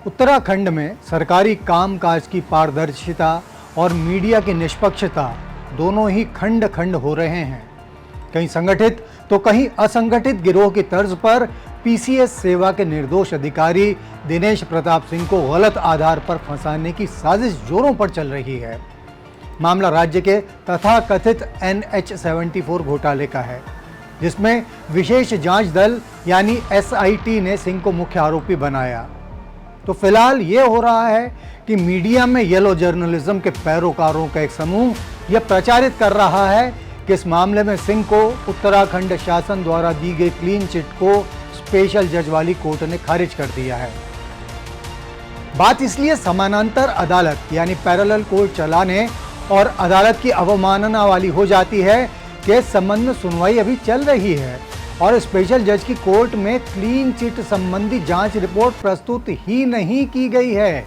उत्तराखंड में सरकारी कामकाज की पारदर्शिता और मीडिया की निष्पक्षता दोनों ही खंड खंड हो रहे हैं। कहीं संगठित तो कहीं असंगठित गिरोह की तर्ज पर पीसीएस सेवा के निर्दोष अधिकारी दिनेश प्रताप सिंह को गलत आधार पर फंसाने की साजिश जोरों पर चल रही है। मामला राज्य के तथाकथित NH-74 घोटाले का है, जिसमें विशेष जांच दल यानी SIT ने सिंह को मुख्य आरोपी बनाया। तो फिलहाल ये हो रहा है कि मीडिया में येलो जर्नलिज्म के पैरोकारों का एक समूह यह प्रचारित कर रहा है कि इस मामले में सिंह को उत्तराखंड शासन द्वारा दी गई क्लीन चिट को स्पेशल जज वाली कोर्ट ने खारिज कर दिया है। बात इसलिए समानांतर अदालत यानी पैरेलल कोर्ट चलाने और अदालत की अवमानना वाली हो जाती है कि इस संबंध में सुनवाई अभी चल रही है और स्पेशल जज की कोर्ट में क्लीन चिट संबंधी जांच रिपोर्ट प्रस्तुत ही नहीं की गई है।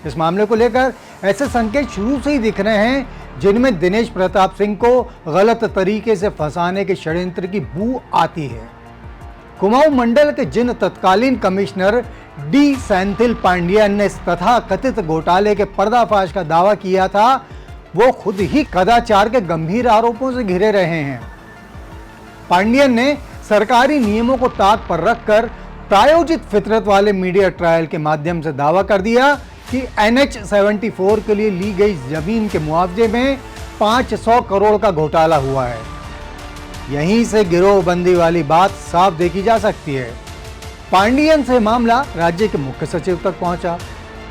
इस मामले को लेकर ऐसे संकेत शुरू से ही दिख रहे हैं जिनमें दिनेश प्रताप सिंह को गलत तरीके से फंसाने के षड्यंत्र की बू आती है। कुमाऊं मंडल के जिन तत्कालीन कमिश्नर डी सेंथिल पांडियन ने इस तथाकथित घोटाले के पर्दाफाश का दावा किया था, वो खुद ही कदाचार के गंभीर आरोपों से घिरे रहे हैं। पांडियन ने सरकारी नियमों को ताक पर रखकर प्रायोजित फितरत वाले मीडिया ट्रायल के माध्यम से दावा कर दिया कि NH-74 के लिए ली गई जमीन के मुआवजे में 500 करोड़ का घोटाला हुआ है। यहीं से गिरोहबंदी वाली बात साफ देखी जा सकती है। पांडियन से मामला राज्य के मुख्य सचिव तक पहुंचा।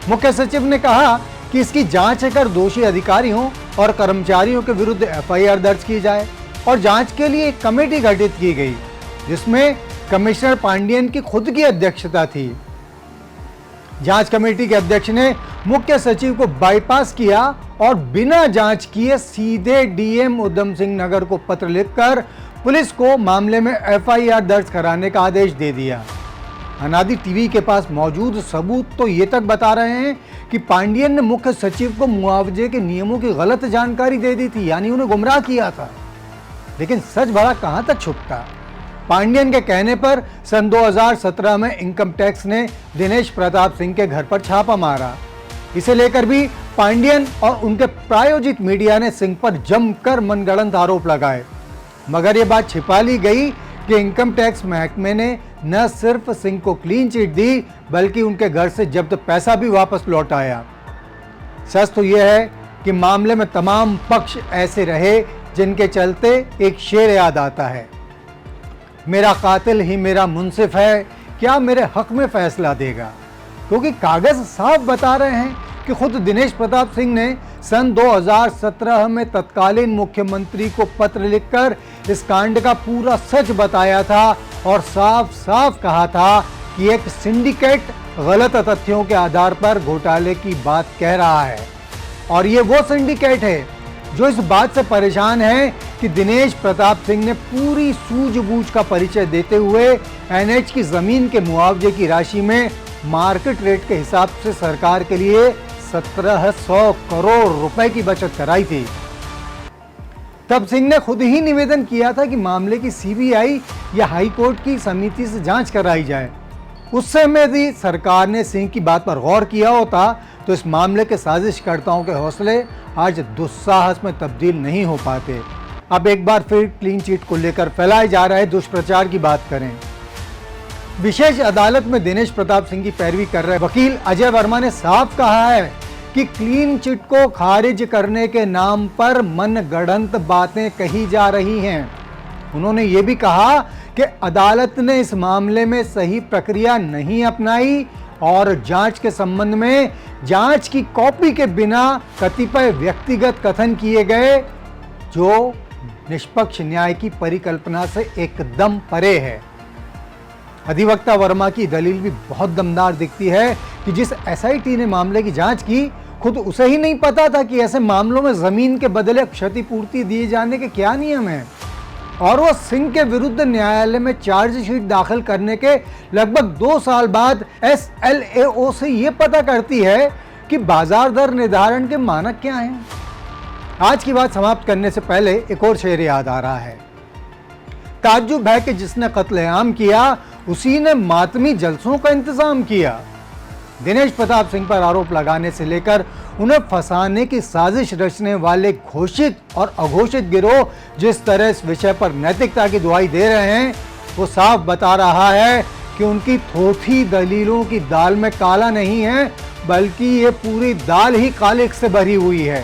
मुख्य सचिव ने कहा कि इसकी जांच कर दोषी अधिकारियों और कर्मचारियों के विरुद्ध FIR दर्ज की जाए और जांच के लिए एक कमेटी गठित की गई, जिसमें कमिश्नर पांडियन की खुद की अध्यक्षता थी। जांच कमेटी के अध्यक्ष ने मुख्य सचिव को बाईपास किया और बिना जांच किए सीधे DM उधम सिंह नगर को पत्र लिखकर पुलिस को मामले में FIR दर्ज कराने का आदेश दे दिया। अनादि टीवी के पास मौजूद सबूत तो ये तक बता रहे हैं कि पांडियन ने मुख्य सचिव को मुआवजे के नियमों की गलत जानकारी दे दी थी, यानी उन्हें गुमराह किया था। लेकिन सच भला कहां तक छुपता। पांडियन के कहने पर सन 2017 में इनकम टैक्स ने दिनेश प्रताप सिंह के घर पर छापा मारा। इसे लेकर भी पांडियन और उनके प्रायोजित मीडिया ने सिंह पर जमकर मनगढ़ंत आरोप लगाए, मगर यह बात छिपा ली गई कि इनकम टैक्स महकमे ने न सिर्फ सिंह को क्लीन चिट दी बल्कि उनके घर से जब्त पैसा भी वापस लौटाया। सच तो यह है कि मामले में तमाम पक्ष ऐसे रहे जिनके चलते एक शेर याद आता है, मेरा कातिल ही मेरा मुंसिफ है, क्या मेरे हक में फैसला देगा। क्योंकि कागज साफ बता रहे हैं कि खुद दिनेश प्रताप सिंह ने सन 2017 में तत्कालीन मुख्यमंत्री को पत्र लिखकर इस कांड का पूरा सच बताया था और साफ साफ कहा था कि एक सिंडिकेट गलत तथ्यों के आधार पर घोटाले की बात कह रहा है। और ये वो सिंडिकेट है जो इस बात से परेशान है कि दिनेश प्रताप सिंह ने पूरी सूझबूझ का परिचय देते हुए NH की जमीन के मुआवजे की राशि में मार्केट रेट के हिसाब से सरकार के लिए 1700 करोड़ रुपए की बचत कराई थी। तब सिंह ने खुद ही निवेदन किया था कि मामले की CBI या हाई कोर्ट की समिति से जांच कराई जाए। उस समय भी सरकार ने सिंह की बात पर गौर किया होता तो इस मामले के साजिशकर्ताओं के हौसले आज दुस्साहस में तब्दील नहीं हो पाते। अब एक बार फिर क्लीन चिट को लेकर फैलाए जा रहे दुष्प्रचार की बात करें। विशेष अदालत में दिनेश प्रताप सिंह की पैरवी कर रहे वकील अजय वर्मा ने साफ कहा है कि क्लीन चिट को खारिज करने के नाम पर मनगढ़ंत बातें कही जा रही हैं। उन्होंने ये भी कहा कि अदालत ने इस मामले में सही प्रक्रिया नहीं अपनाई और जांच के संबंध में जांच की कॉपी के बिना कतिपय व्यक्तिगत कथन किए गए, जो निष्पक्ष न्याय की परिकल्पना से एकदम परे है। अधिवक्ता वर्मा की दलील भी बहुत दमदार दिखती है कि जिस SIT ने मामले की जांच की, खुद उसे ही नहीं पता था कि ऐसे मामलों में जमीन के बदले क्षतिपूर्ति दिए जाने के क्या नियम हैं। और वो सिंह के विरुद्ध न्यायालय में चार्जशीट दाखिल करने के लगभग 2 साल बाद SLAO से ये पता करती है कि बाजार दर निर्धारण के मानक क्या हैं। आज की बात समाप्त करने से पहले एक और शेर याद आ रहा है, ताज्जुब है कि जिसने कत्लेआम किया उसी ने मातमी जलसों का इंतजाम किया। दिनेश प्रताप सिंह पर आरोप लगाने से लेकर उन्हें फंसाने की साजिश रचने वाले घोषित और अघोषित गिरोह जिस तरह इस विषय पर नैतिकता की दुहाई दे रहे हैं, वो साफ बता रहा है कि उनकी थोथी दलीलों की दाल में काला नहीं है, बल्कि ये पूरी दाल ही कालिक से भरी हुई है।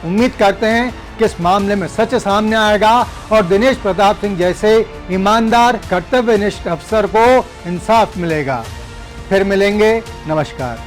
उम्मीद करते हैं कि इस मामले में सच सामने आएगा और दिनेश प्रताप सिंह जैसे ईमानदार कर्तव्यनिष्ठ अफसर को इंसाफ मिलेगा। फिर मिलेंगे। नमस्कार।